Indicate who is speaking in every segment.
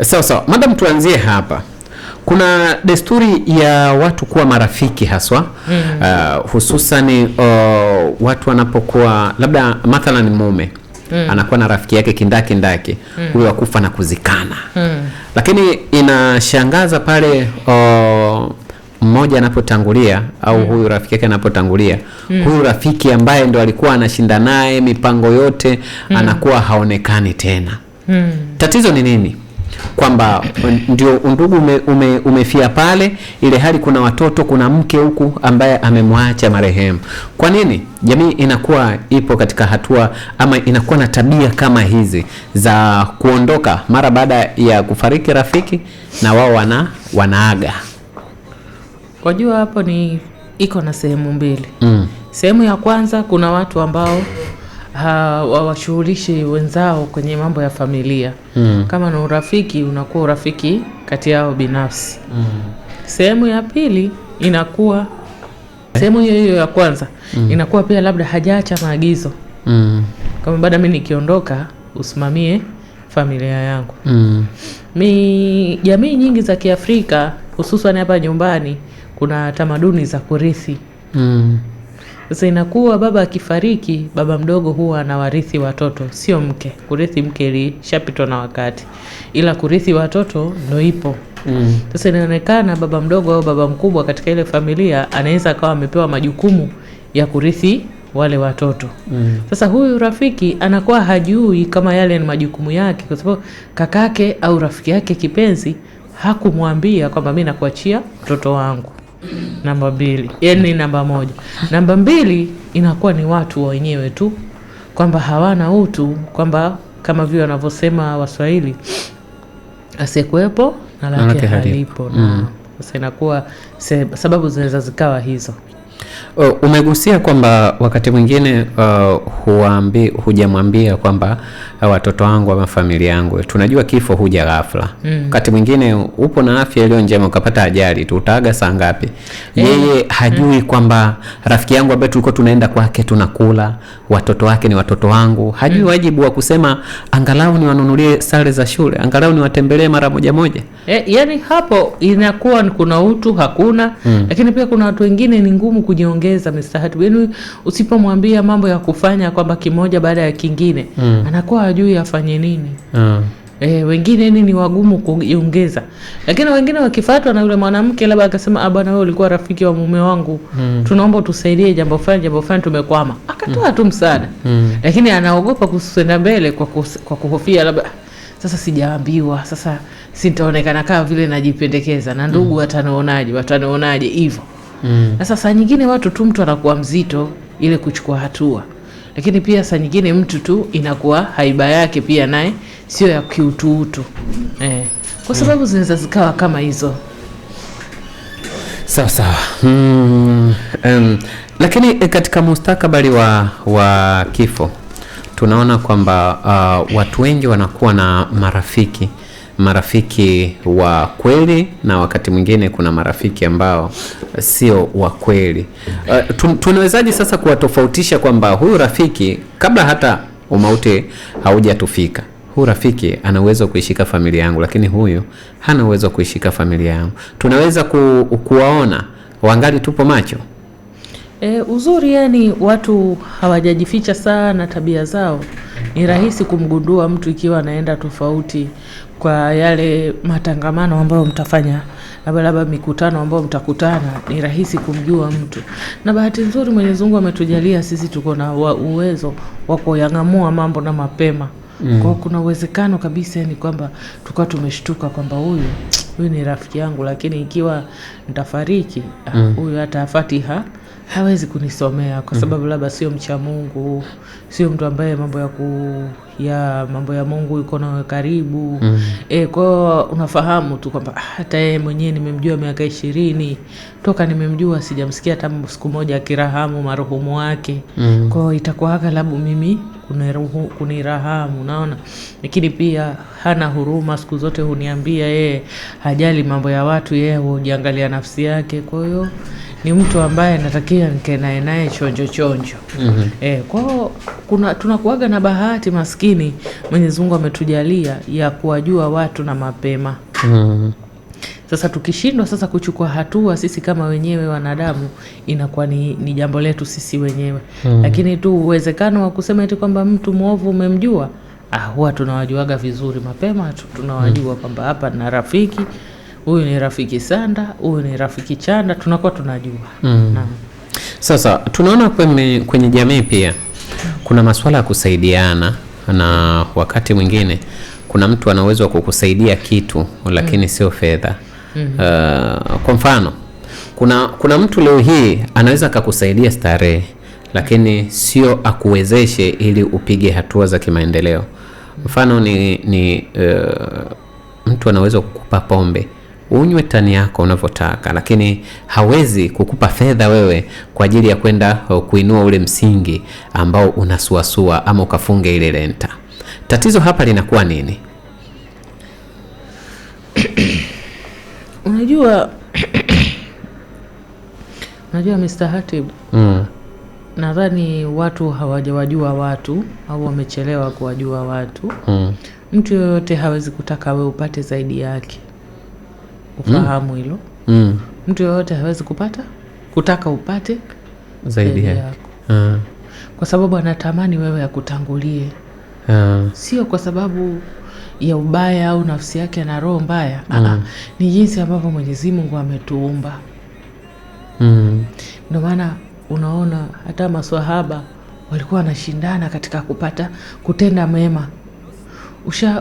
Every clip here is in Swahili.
Speaker 1: Sawa. Madam, tuanzie hapa. Kuna desturi ya watu kuwa marafiki haswa. Hususan watu wanapokuwa labda mathalan mume anakuwa na rafiki yake kindaki huyo akufa na kuzikana. Lakini inashangaza pale mmoja anapotangulia au huyu rafiki yake anapotangulia, huyu rafiki ambaye ndo alikuwa anashinda naye mipango yote anakuwa haonekani tena. Tatizo ni nini? Kwamba ndio undugu umefia pale, ile hali kuna watoto, kuna mke huku ambaye amemwacha marehemu. Kwa nini jamii inakuwa ipo katika hatua ama inakuwa na tabia kama hizi za kuondoka mara baada ya kufariki rafiki na wao wanaaga?
Speaker 2: Wajua hapo ni iko na sehemu mbili. Sehemu ya kwanza, kuna watu ambao hawashughulishi wenzao kwenye mambo ya familia. Kama na urafiki, unakuwa urafiki kati yao binafsi. Sehemu ya pili inakuwa sehemu hiyo ya kwanza inakuwa pia labda hajaacha maagizo. Kama baada mimi nikiondoka usimamie familia yangu. Jamii nyingi za Kiafrika hususan hapa nyumbani kuna tamaduni za kurithi. Sasa inakuwa baba akifariki, baba mdogo huwa anawarithi watoto, sio mke. Kurithi mke ilishapitwa na wakati, ila kurithi watoto ndio ipo. Sasa inaonekana baba mdogo au baba mkubwa katika ile familia anaweza akawa amepewa majukumu ya kurithi wale watoto. Sasa huyu rafiki anakuwa hajui kama yale ni majukumu yake, kwa sababu kakake au rafiki yake kipenzi hakumwambia kwamba mimi nakuachia mtoto wangu. Namba 2, yani namba 1. Namba 2 inakuwa ni watu wenyewe tu, kwamba hawana utu, kwamba kama vile wanavyosema Waswahili, asiyekuwepo na lake halipo. Sasa inakuwa sababu zinaweza zikawa hizo.
Speaker 1: Umegusia kwamba wakati mwingine hujamwambia kwamba watoto wangu ama familia yangu. Tunajua kifo huja ghafla. Wakati mwingine upo na afya iliyo njema ukapata ajali tu, utaaga saa ngapi? Yeye hajui kwamba rafiki yangu ambaye tulikuwa tunaenda kwake tunakula, watoto wake ni watoto wangu. Hajui wajibu wa kusema angalau niwanunulie sare za shule, angalau niwatembelee mara moja.
Speaker 2: Yani hapo inakuwa kuna utu hakuna. Lakini pia kuna watu wengine ni ngumu kujiongeza mistahatu. Yani usipomwambia mambo ya kufanya kwamba kimoja baada ya kingine, anakuwa hajui afanye nini. Wengine ni wagumu kujiongeza. Lakini wengine wakifuatwa na yule mwanamke labda akasema bwana wewe ulikuwa rafiki wa mume wangu, tunaomba tusaidie jambo fulani tumekwama. Akatoa tu msaada. Lakini anaogopa kusenda mbele kwa kuhofia labda sasa sijaambiwa, sasa sitaonekana kama vile najipendekeza na ndugu watanaonaje hivyo. Sasa saa nyingine mtu anakuwa mzito ile kuchukua hatua. Lakini pia saa nyingine mtu tu inakuwa haiba yake pia naye sio ya kiutu. Kwa sababu zinaweza zikawa kama hizo.
Speaker 1: Sawa. Lakini katika mustakabali wa kifo tunaona kwamba watu wengi wanakuwa na marafiki wa kweli, na wakati mwingine kuna marafiki ambao sio wa kweli. Tunawezaje sasa kuwatofautisha kwamba huyu rafiki kabla hata umauti haujatufika, huyu rafiki ana uwezo wa kuishika familia yangu, lakini huyu hana uwezo wa kuishika familia yangu? Tunaweza kuwaona wangali tupo macho?
Speaker 2: Uzuri yani watu hawajajificha sana tabia zao. Ni rahisi kumgundua mtu ikiwa anaenda tofauti kwa yale matangamano ambayo mtafanya, labda mikutano ambayo mtakutana, ni rahisi kumjua mtu. Na bahati nzuri Mwenyezi Mungu ametujalia sisi tuko na uwezo wa kuyang'amua mambo na mapema. Kwa kuna uwezekano kabisa ni kwamba tukao tumeshtuka kwamba huyu ni rafiki yangu, lakini ikiwa nitafariki huyu hata Fatiha hawezi kunisomea kwa sababu labda sio mcha Mungu, sio mtu ambaye mambo ya Mungu yuko na karibu. Kwa unafahamu tu kwamba hata yeye mwenyewe nimemjua miaka 20, toka nimemjua sijamsikia hata siku moja akirahamu marhumu wake. Kwa itakuwa labda mimi kunirahamu, unaona. Lakini pia hana huruma, siku zote huniambia yeye hajali mambo ya watu, yeye hujiangalia nafsi yake. Kwa hiyo ni mtu ambaye natakia nikae naye chonjo. Kwa tunakuaga na bahati maskini Mwenyezi Mungu ametujalia ya kuwajua watu na mapema. Sasa tukishindwa sasa kuchukua hatua sisi kama wenyewe wanadamu, inakuwa ni jambo letu sisi wenyewe. Lakini tu uwezekano wa kusema eti kwamba mtu mwovu umemjua, huwa tunawajuaga vizuri mapema. Tunawajua kwamba hapa na rafiki, huyu ni rafiki Sanda, huyu ni rafiki Chanda, tunakuwa tunajua.
Speaker 1: Sasa tunaona kwenye jamii pia kuna masuala ya kusaidiana, na wakati mwingine kuna mtu ana uwezo wa kukusaidia kitu lakini sio fedha. Kwa mfano kuna mtu leo hii anaweza akakusaidia starehe lakini sio akuwezeshe ili upige hatua za kimaendeleo. Mfano ni mtu anaweza kukupa pombe unywe tani yako unavyotaka, lakini hawezi kukupa fedha wewe kwa ajili ya kwenda kuinua ule msingi ambao unasuasua ama ukafunge ile renta. Tatizo hapa linakuwa nini?
Speaker 2: Unajua Mr. Hatib, nadhani watu hawajawajua watu au wamechelewa kuwajua watu. Mtu yoyote hawezi kutaka wewe upate zaidi yake. Ufahamu hilo. Mtu yoyote hawezi kutaka upate zaidi yako. Kwa sababu anatamani wewe akutangulie. Sio kwa sababu ya ubaya au nafsi yake na roho mbaya. Ni jinsi ambavyo Mwenyezi Mungu ametuumba. Ndio maana unaona hata maswahaba walikuwa wanashindana katika kutenda mema.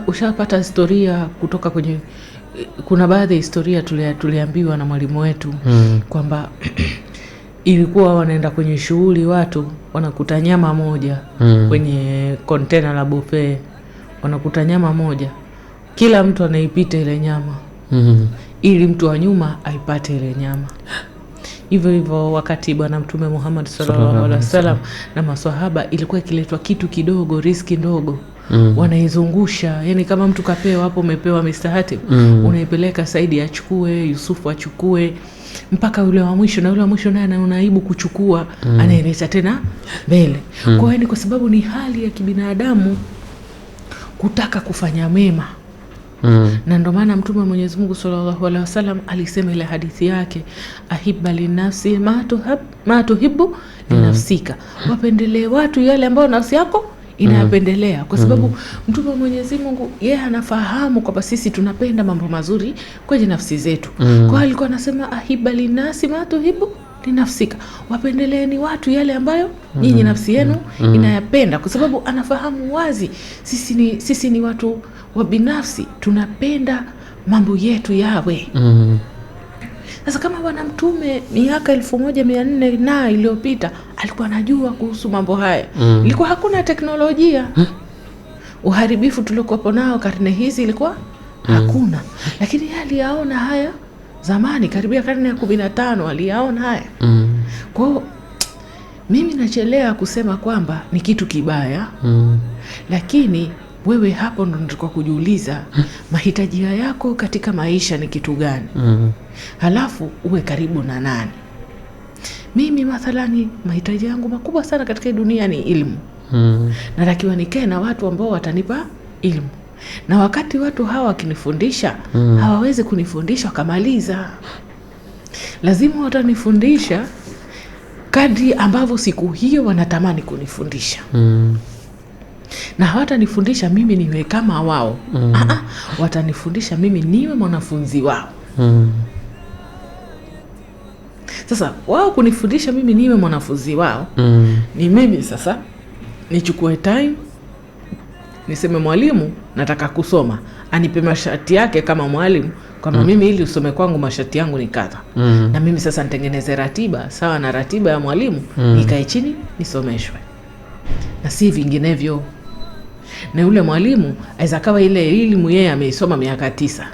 Speaker 2: Ushapata historia kutoka kwenye, kuna baadhi ya historia tuliambiwa na mwalimu wetu kwamba ilikuwa wanaenda kwenye shughuli, watu wanakuta nyama moja kwenye container la buffet, wanakuta nyama moja, kila mtu anaipita ile nyama ili mtu wa nyuma aipate ile nyama. Hivyo wakati Bwana Mtume Muhammad sallallahu alaihi wasallam na maswahaba, ilikuwa ikiletwa kitu kidogo, riski ndogo, wanaizungusha. Yani kama mtu kapewa hapo, umepewa Mr. Hatib, unaipeleka Saidi achukue, Yusufu achukue, mpaka yule wa mwisho, na yule wa mwisho naye anaibu kuchukua, anaeleza tena mbele. Kwa hiyo kwa sababu ni hali ya kibinadamu kutaka kufanya mema. Na ndio maana Mtume Mwenyezi Mungu sallallahu alaihi wasallam alisema ile hadithi yake, ahibba linafsi ma tuhibbu linafsika, wapendelee watu yale ambao nafsi yako inayapendelea. Kwa sababu Mtume Mwenyezi Mungu yeye anafahamu kwamba sisi tunapenda mambo mazuri kwenye nafsi zetu. Kwa alikuwa anasema ahibba linasi ma tuhibbu linafsika, wapendeleeni watu yale ambayo nyinyi nafsi yenu inayapenda. Kwa sababu anafahamu wazi sisi ni watu wa binafsi, tunapenda mambo yetu yawe. Sasa kama Bwana Mtume miaka 1400 na iliyopita alikuwa anajua kuhusu mambo haya, ilikuwa hakuna teknolojia. Uharibifu tuliokuwa nao karne hizi ilikuwa hakuna, lakini aliyaona haya zamani, karibia karne ya 15 aliyaona haya. Kwa hiyo mimi nachelea kusema kwamba ni kitu kibaya, lakini wewe hapo ndo nitakuwa kujiuliza mahitaji yako katika maisha ni kitu gani? Halafu uwe karibu na nani? Mimi mathalani mahitaji yangu makubwa sana katika dunia ni ilmu. Natakiwa nikae na watu ambao watanipa ilmu. Na wakati watu hawa wakinifundisha, hawawezi kunifundisha wakamaliza. Lazima watanifundisha kadri ambavyo siku hiyo wanatamani kunifundisha. Na hawatanifundisha mimi niwe kama wao. Watanifundisha mimi niwe mwanafunzi wao. Sasa wao kunifundisha mimi niwe mwanafunzi wao, ni mimi sasa nichukue time niseme mwalimu nataka kusoma, anipe masharti yake kama mwalimu, kama mimi ili usome kwangu masharti yangu ni kadha. Na mimi sasa nitengeneze ratiba sawa na ratiba ya mwalimu, nikae chini nisomeshwe. Na si vinginevyo. Na yule mwalimu aweza kawa ile elimu yeye ameisoma miaka 9.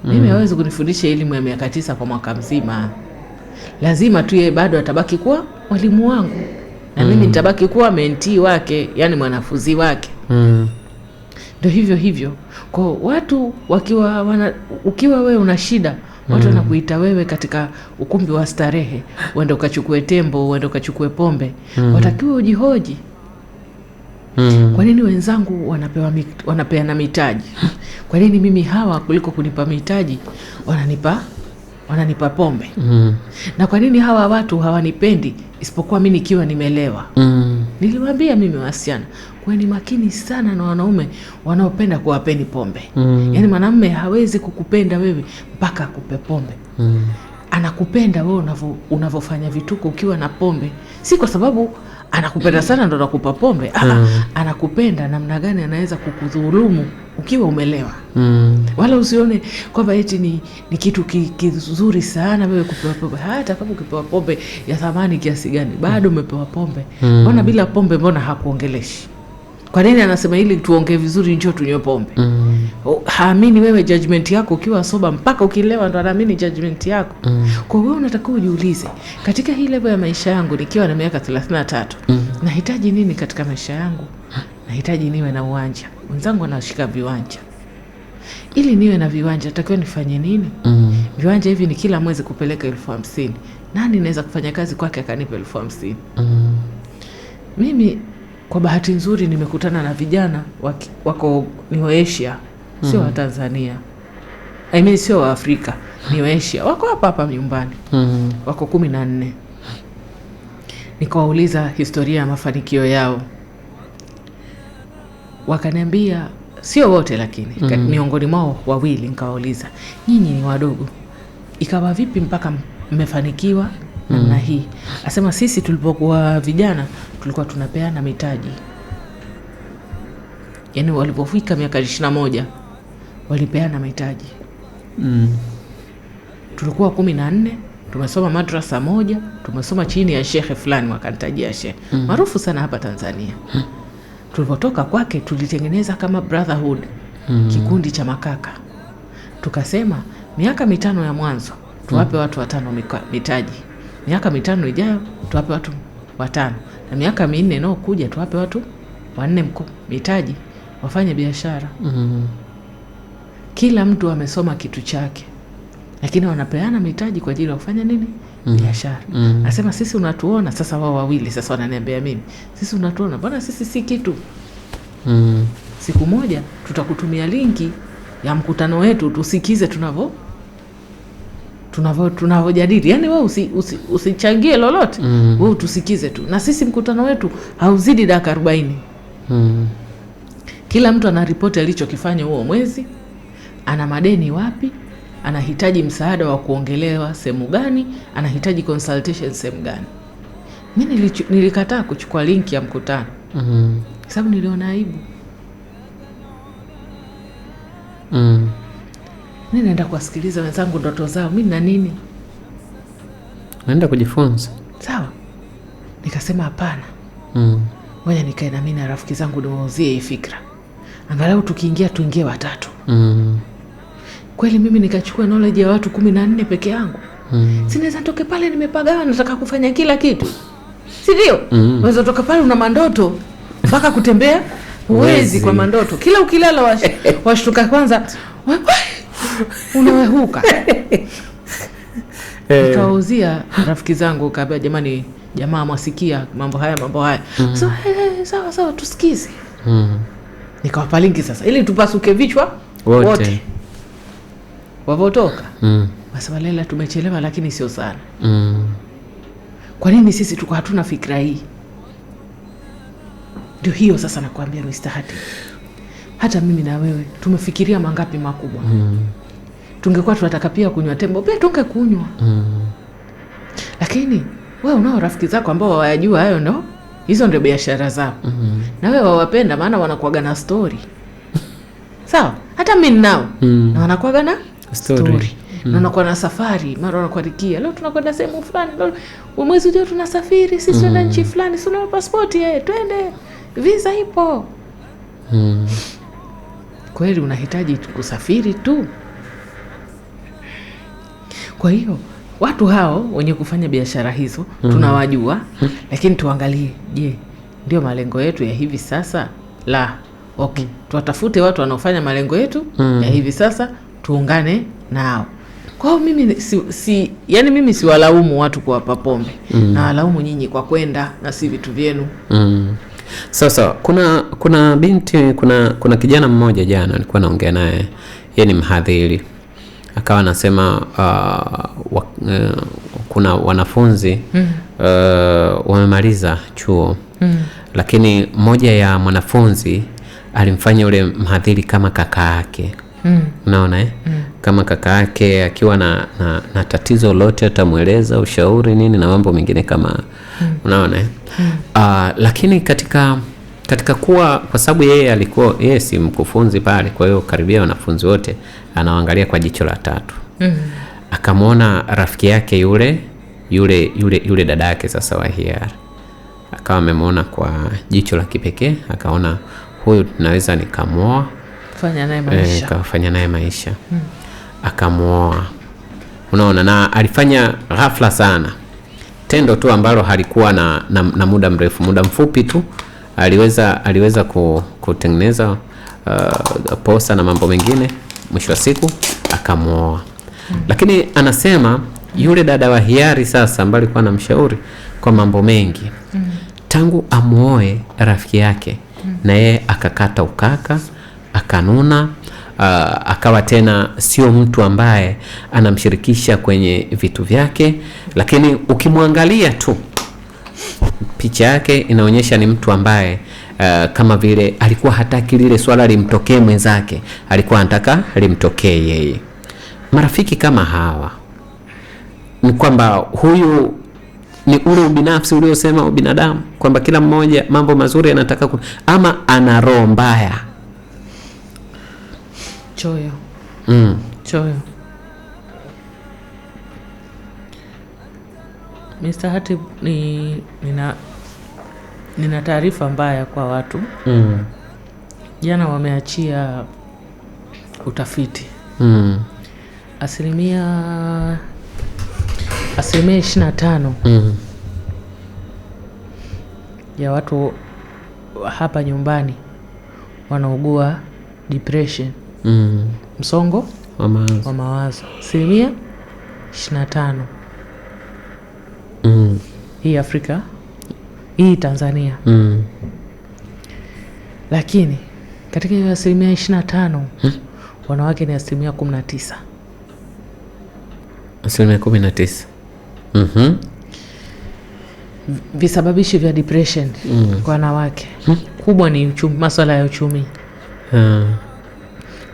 Speaker 2: Mimi hawezi kunifundisha elimu ya miaka 9 kwa mwaka mzima. Lazima tu yeye bado atabaki kuwa mwalimu wangu. na mimi nitabaki kuwa mentee wake, yani mwanafunzi wake. Ndio hivyo. Kwa watu ukiwa wewe una shida, watu wanakuita wewe katika ukumbi wa starehe, uende ukachukue tembo, uende ukachukue pombe, watakiwa ujihoji. Kwa nini wenzangu wanapeana mitaji? Kwa nini mimi hawa kuliko kunipa mitaji wananipa pombe? Na kwa nini hawa watu hawanipendi isipokuwa mimi nikiwa nimelewa? Niliwaambia mimi wasichana, kweni makini sana na wanaume wanaopenda kuwapeni pombe. Yaani mwanamume hawezi kukupenda wewe mpaka akupe pombe. Anakupenda wewe unavofanya vituko ukiwa na pombe. Si kwa sababu anakupenda sana ndo anakupa pombe. Anakupenda namna gani anaweza kukudhulumu ukiwa umelewa. Wala usione kwamba eti ni kitu kizuri sana wewe kupewa pombe. Hata kama ukipewa pombe ya thamani kiasi gani, bado umepewa pombe. Mbona bila pombe mbona hakuongeleshi? Kwa nini anasema ili tuongee vizuri njoo tunywe pombe? Haamini wewe judgment yako ukiwa soba, mpaka ukilewa ndo anaamini judgment yako. Kwa hiyo unatakiwa ujiulize, katika hii level ya maisha yangu nikiwa na miaka 33, nahitaji nini katika maisha yangu? Nahitaji niwe na uwanja. Wenzangu wanashika viwanja. Ili niwe na viwanja natakiwa nifanye nini? Viwanja hivi ni kila mwezi kupeleka 50,000. Nani naweza kufanya kazi kwake akanipa 50,000? Mimi kwa bahati nzuri nimekutana na vijana wako ni wa Asia, sio wa Tanzania. Sio wa Afrika, ni wa Asia. Wako hapa nyumbani. Wako 14. Nikawauliza historia ya mafanikio yao. Wakaniambia, sio wote lakini miongoni mwao wawili, nikawauliza, nyinyi ni wadogo, ikawa vipi mpaka mmefanikiwa namna hii? Asema sisi tulipokuwa vijana tulikuwa tunapeana mitaji. Yaani walipofika miaka 21 walipeana mitaji. Tulikuwa 14, tumesoma madrasa moja, tumesoma chini ya shekhe fulani, wakanitajia shekhe maarufu sana hapa Tanzania. Tulipotoka kwake tulitengeneza kama brotherhood, kikundi cha makaka. Tukasema miaka 5 ya mwanzo tuwape watu 5 mitaji. Miaka 5 ijayo tuwape watu 5. Na miaka 4 nao kuja tuwape watu 4 mitaji, wafanye biashara. Kila mtu amesoma kitu chake, lakini wanapeana mitaji kwa ajili ya kufanya nini? Biashara. Nasema sisi unatuona sasa, wao wawili sasa wananiambia mimi, sisi unatuona, bwana sisi si kitu. Siku moja tutakutumia linki ya mkutano wetu tusikize tunavojadili. Yaani wewe usichangie lolote. Wewe tusikize tu. Na sisi mkutano wetu hauzidi dakika 40. Kila mtu anaripoti alichokifanya huo mwezi, ana madeni wapi, anahitaji msaada wa kuongelewa sehemu gani, anahitaji consultation sehemu gani. Mimi nilikataa kuchukua linki ya mkutano. Sababu niliona aibu. Mimi naenda kuwasikiliza wenzangu ndoto zao, mimi na nini?
Speaker 1: Naenda kujifunza.
Speaker 2: Sawa. Nikasema hapana. Ngoja nikae na mimi na rafiki zangu niwauzie hii fikra. Angalau tukiingia tuingie 3. Kweli mimi nikachukua knowledge ya watu 14 peke yangu. Sinaweza toke pale nimepagawa nataka kufanya kila kitu. Si ndio? Unaweza toka pale una mandoto mpaka kutembea huwezi kwa mandoto. Kila ukilala washtuka kwanza unawehuka. Nikawauzia rafiki zangu, kaambia jamani, jamaa mwasikia mambo haya. So sawa tusikize. Nikawapa linki sasa ili tupasuke vichwa wote. Wavotoka. Basi walela tumechelewa lakini sio sana. Kwa nini sisi tuko hatuna fikra hii? Ndio hiyo sasa nakwambia Mr. Hati. Hata mimi na wewe tumefikiria mangapi makubwa. Tungekuwa tunataka pia kunywa tembo, pia tungekunywa. Lakini wewe unao rafiki zako ambao wayajua hayo ndo, hizo ndio biashara zao. Na wewe wawapenda maana wanakuaga na story. Sawa? Hata mimi nao. Na wanakuaga na story. Na wanakuwa na safari, mara wanakuandikia, leo tunakwenda sehemu fulani, leo mwezi ujao tunasafiri, sisi tunaenda nchi fulani, sio na passport twende. Visa ipo. Kweli unahitaji kusafiri tu. Kwa hiyo watu hao wenye kufanya biashara hizo tunawajua, lakini tuangalie, je, ndio malengo yetu ya hivi sasa? La. Okay, tuwatafute watu wanaofanya malengo yetu ya hivi sasa, tuungane nao. Kwa hiyo mimi yani mimi siwalaumu watu kuwapa pombe, na walaumu nyinyi kwa kwenda na si vitu vyenu.
Speaker 1: Sasa kuna binti, kuna kijana mmoja jana nilikuwa naongea naye, yeye ni mhadhiri, akawa anasema kuna wanafunzi wamemaliza chuo, lakini moja ya mwanafunzi alimfanya ule mhadhiri kama kaka yake. Unaona kama kaka yake, akiwa na tatizo lote atamueleza, ushauri nini na mambo mengine kama unaona lakini katika kwa sababu yeye si mkufunzi pale, kwa hiyo karibia wanafunzi wote anawaangalia kwa jicho la tatu. Akamwona rafiki yake yule dada yake sasa wa hiari, akawa amemwona kwa jicho la kipekee, akaona huyu naweza nikamuoa, fanya naye maisha. Akamuoa. Unaona, na alifanya ghafla sana, tendo tu ambalo halikuwa na muda mrefu, muda mfupi tu aliweza kutengeneza posa na mambo mengine, mwisho wa siku akamuoa. Lakini anasema yule dada wa hiari sasa ambaye alikuwa anamshauri kwa mambo mengi, tangu amuoe rafiki yake na yeye akakata ukaka, akanuna, akawa tena sio mtu ambaye anamshirikisha kwenye vitu vyake. Lakini ukimwangalia tu picha yake inaonyesha ni mtu ambaye kama vile alikuwa hataki lile swala limtokee mwenzake, alikuwa anataka limtokee yeye. Marafiki kama hawa ni kwamba huyu ni ule ubinafsi uliosema ubinadamu, kwamba kila mmoja mambo mazuri anataka ama ana roho mbaya,
Speaker 2: choyo. Choyo. Mr. Hatib, nina taarifa mbaya kwa watu. Jana wameachia utafiti. Asilimia 25 ya watu hapa nyumbani wanaugua depression, msongo wa mawazo. Asilimia 25. Hii Afrika, hii Tanzania. Lakini katika hiyo asilimia 25 wanawake ni asilimia 19.
Speaker 1: Asilimia 19.
Speaker 2: Visababishi vya depression kwa wanawake kubwa ni uchumi, masuala ya uchumi.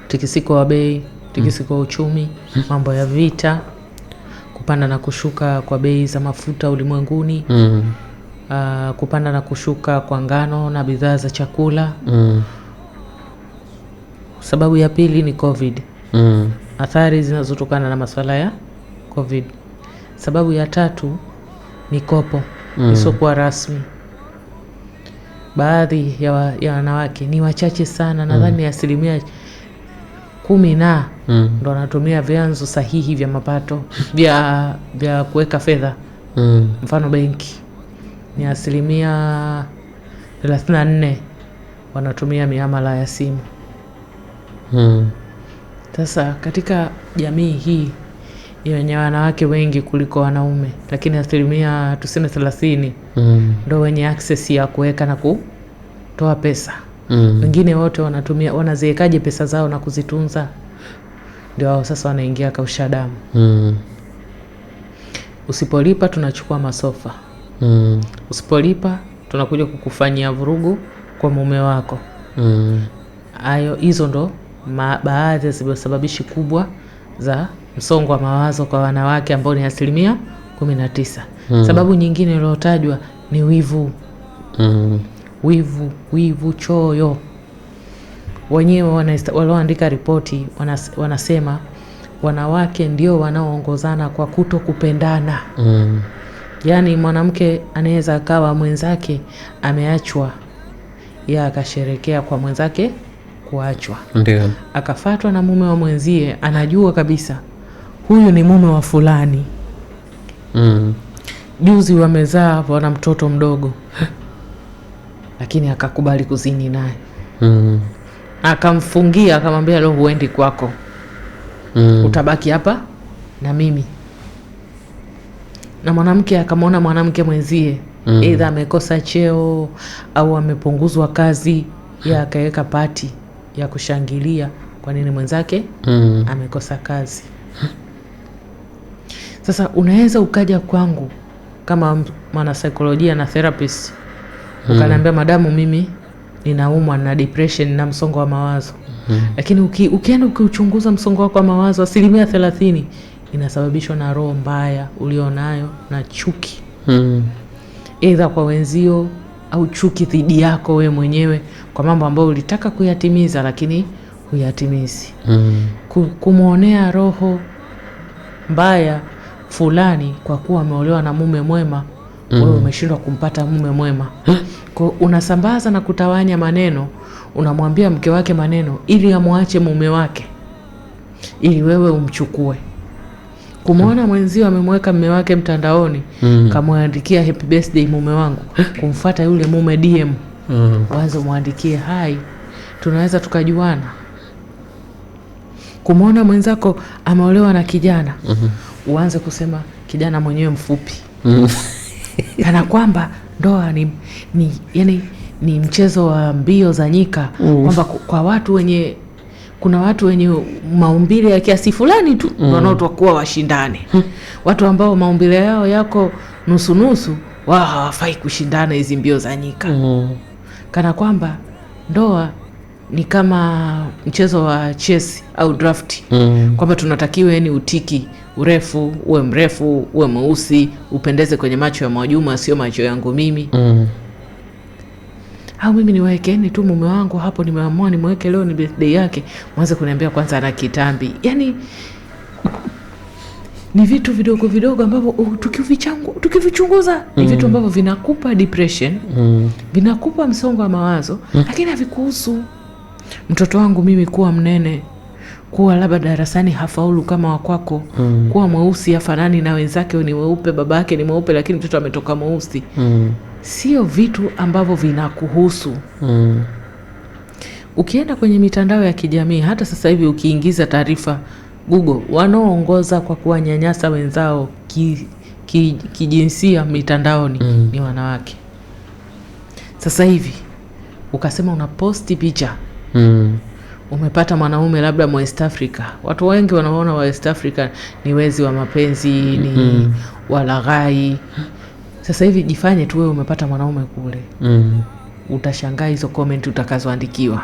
Speaker 2: Tikisiko wa bei, tikisiko wa uchumi, mambo ya vita, kupanda na kushuka kwa bei za mafuta ulimwenguni, kupanda na kushuka kwa ngano na bidhaa za chakula. Sababu ya pili ni COVID. Athari zinazotokana na masuala ya COVID. Sababu ya tatu ni kopo isokuwa rasmi. Baadhi ya wanawake, ni wachache sana, nadhani asilimia 10 ndo wanatumia vyanzo sahihi vya mapato vya kuweka fedha. Mfano benki. Ni asilimia 34 wanatumia miamala ya simu. Sasa katika jamii hii yenye wanawake wengi kuliko wanaume, lakini asilimia tuseme 30 ndo wenye access ya kuweka na kutoa pesa. Wengine wote wanaziwekaje pesa zao na kuzitunza? Ndio wao sasa wanaingia kausha damu. Usipolipa tunachukua masofa. Usipolipa tunakuja kukufanyia vurugu kwa mume wako. Hizo ndo baadhi ya sababishi kubwa za msongo wa mawazo kwa wanawake ambao ni asilimia 19. Sababu nyingine iliyotajwa ni wivu. Wivu, choyo. Wenyewe walioandika ripoti wanasema wanawake ndio wanaoongozana kwa kuto kupendana. Yaani mwanamke anaweza akawa mwenzake ameachwa, ya akasherekea kwa mwenzake kuachwa.
Speaker 1: Ndio.
Speaker 2: Akafatwa na mume wa mwenzie, anajua kabisa huyu ni mume wa fulani, Juzi wamezaa wana mtoto mdogo. Lakini akakubali kuzini naye. Akamfungia, akamwambia leo huendi kwako. Utabaki hapa na mimi. Na mwanamke akamwona mwanamke mwenzie either amekosa cheo au amepunguzwa kazi, ya akaweka pati ya kushangilia kwa nini mwenzake amekosa kazi. Sasa unaweza ukaja kwangu kama mwana saikolojia na therapist, ukaniambia madamu mimi ninaumwa na depression na msongo wa mawazo. Lakini ukienda ukiuchunguza msongo wako wa mawazo 30% inasababishwa na roho mbaya ulionayo na chuki. Either kwa wenzio au chuki dhidi yako we mwenyewe kwa mambo ambayo ulitaka kuyatimiza lakini huyatimizi. Kumuonea roho mbaya fulani kwa kuwa ameolewa na mume mwema, wewe umeshindwa kumpata mume mwema. Kwa unasambaza na kutawanya maneno, unamwambia mke wake maneno ili amwache mume wake, ili wewe umchukue. Kumuona mwenzio amemweka mume wake mtandaoni, kamwandikia happy birthday mume wangu, kumfuata yule mume DM, waanze muandikie hai, tunaweza tukajuana. Kumuona mwenzako ameolewa na kijana, uanze kusema kijana mwenyewe mfupi. Kana kwamba ndoa ni mchezo wa mbio za nyika, kwamba kwa watu wenye kuna watu wenye maumbile ya kiasi fulani tu wanaotakuwa washindane. Watu ambao maumbile yao yako nusu nusu, wao hawafai kushindana hizi mbio za nyika. Kana kwamba ndoa ni kama mchezo wa chess au draft. Kwamba tunatakiwa ni utiki, urefu, uwe mrefu, uwe mweusi, upendeze kwenye macho ya Mwajuma sio macho yangu mimi. Au mimi niwekeni tu mume wangu hapo, nimeamua nimweke leo ni birthday yake, mwanze kuniambia kwanza ana kitambi. Yaani ni vitu vidogo vidogo ambavyo tukivichunguza ni vitu ambavyo vinakupa depression, vinakupa msongo wa mawazo, lakini havikuhusu. Mtoto wangu mimi kuwa mnene, kuwa labda darasani hafaulu kama wakwako, kuwa mweusi hafanani na wenzake ni weupe, babake ni mweupe lakini mtoto ametoka mweusi. Sio vitu ambavyo vinakuhusu. Ukienda kwenye mitandao ya kijamii, hata sasa hivi ukiingiza taarifa Google, wanaoongoza kwa kuwanyanyasa wenzao kijinsia mitandaoni ni wanawake. Sasa hivi ukasema unaposti picha, umepata mwanaume labda mwa East Africa. Watu wengi wanaona wa East Africa ni wezi wa mapenzi, ni walaghai. Sasa hivi jifanye tu wewe umepata mwanaume kule. Utashangaa hizo comment utakazoandikiwa.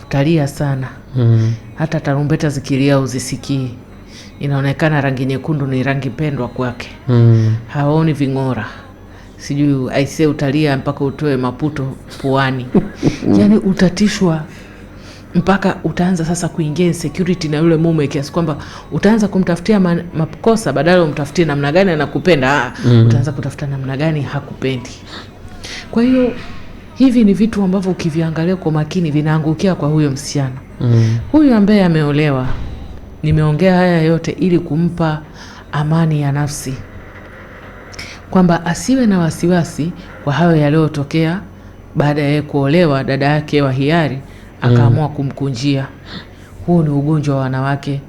Speaker 2: Utalia sana. Hata tarumbeta zikilia uzisikii. Inaonekana rangi nyekundu ni rangi pendwa kwake. Haoni ving'ora. Sijui aisee, utalia mpaka utoe maputo puani. Yaani utatishwa mpaka utaanza sasa kuingia insecurity na yule mume, kiasi kwamba utaanza kumtafutia makosa badala umtafutie namna gani anakupenda. Utaanza kutafuta namna gani hakupendi. Kwa hiyo hivi ni vitu ambavyo ukiviangalia kwa makini vinaangukia kwa huyo msichana. Huyu ambaye ameolewa, nimeongea haya yote ili kumpa amani ya nafsi, kwamba asiwe na wasiwasi kwa hayo yaliyotokea baada ya kuolewa. Dada yake wa hiari akaamua kumkunjia. Huo ni ugonjwa wa wanawake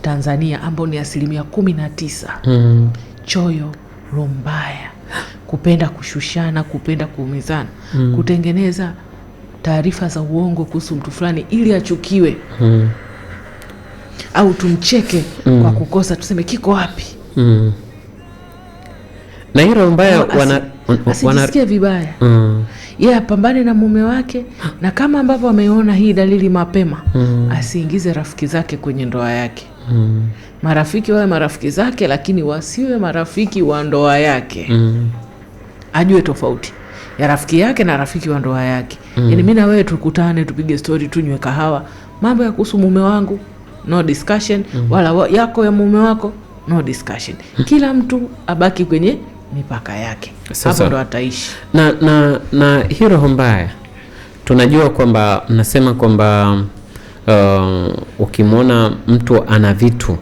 Speaker 2: Tanzania ambao ni 19%. Choyo, roho mbaya, kupenda kushushana, kupenda kuumizana, kutengeneza taarifa za uongo kuhusu mtu fulani ili achukiwe, au tumcheke kwa kukosa, tuseme kiko wapi.
Speaker 1: Na hilo mbaya
Speaker 2: asijisikie vibaya. Apambane na mume wake, na kama ambavyo ameona hii dalili mapema, asiingize rafiki zake kwenye ndoa yake. Marafiki wawe marafiki zake, lakini wasiwe marafiki wa ndoa yake. Ajue tofauti ya rafiki yake na rafiki wa ndoa yake. Yaani mimi na wewe tukutane, tupige story, tunywe kahawa, mambo ya kuhusu mume wangu no discussion, wala yako ya mume wako no discussion. Kila mtu abaki kwenye mipaka yake. Hapo ndo ataishi.
Speaker 1: Na hii roho mbaya tunajua kwamba mnasema kwamba ukimwona mtu ana vitu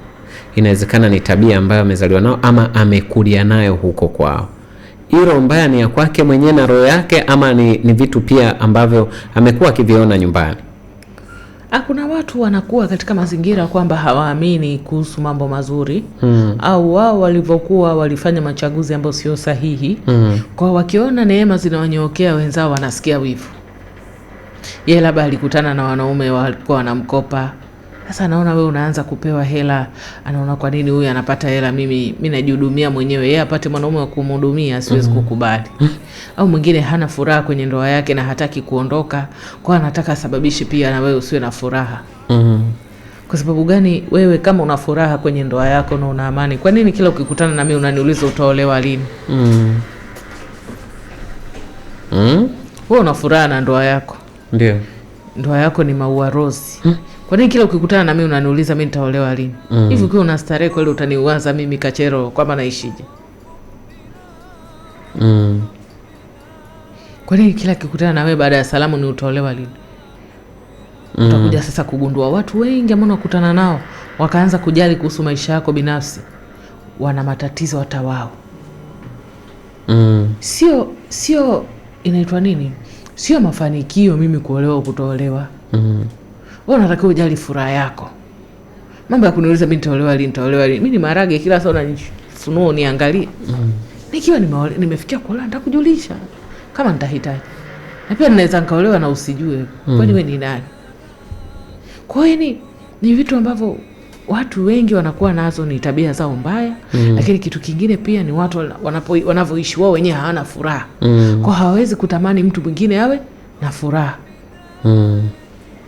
Speaker 1: inawezekana ni tabia ambayo amezaliwa nao ama amekulia nayo huko kwao. Hilo mbaya ni ya kwake mwenyewe na roho yake, ama ni vitu pia ambavyo amekuwa akiviona nyumbani?
Speaker 2: Kuna watu wanakuwa katika mazingira kwamba hawaamini kuhusu mambo mazuri, au wao walivyokuwa walifanya machaguzi ambayo sio sahihi. Kwa wakiona neema zinawanyokea wenzao wanasikia wivu. Yeye labda alikutana na wanaume walikuwa wanamkopa. Sasa anaona wewe unaanza kupewa hela, anaona kwa nini huyu anapata hela, mimi najihudumia mwenyewe, yeye apate mwanaume wa kumhudumia, siwezi kukubali. Au mwingine hana furaha kwenye ndoa yake na hataki kuondoka, kwa anataka sababishi pia na wewe usiwe na furaha. Kwa sababu gani wewe kama una furaha kwenye ndoa yako na una amani, kwa nini kila ukikutana na mimi unaniuliza utaolewa lini? Wewe una furaha na ndoa yako.
Speaker 1: Ndio.
Speaker 2: Ndoa yako ni maua rose. Kwa nini kila ukikutana na mimi unaniuliza mimi nitaolewa lini? Hivi ukiwa una starehe kweli utaniuanza mimi kachero kwamba naishije? Kwa nini kila ukikutana na wewe baada ya salamu ni utaolewa lini? Utakuja sasa kugundua watu wengi ambao unakutana nao wakaanza kujali kuhusu maisha yako binafsi, wana matatizo hata wao. Sio inaitwa nini? Sio mafanikio mimi kuolewa kutolewa. Wewe unatakiwa ujali furaha yako. Mambo ya kuniuliza mimi nitaolewa lini? Mimi ni marage kila saa unanifunua niangalie. Nikiwa nimefikia kuolewa nitakujulisha kama nitahitaji. Na pia ninaweza nikaolewa na usijue. Kwani wewe ni nani? Kwa hiyo ni vitu ambavyo watu wengi wanakuwa nazo, ni tabia zao mbaya. Lakini kitu kingine pia ni watu wanavyoishi wao wenyewe hawana furaha. Kwa hawawezi kutamani mtu mwingine awe na furaha.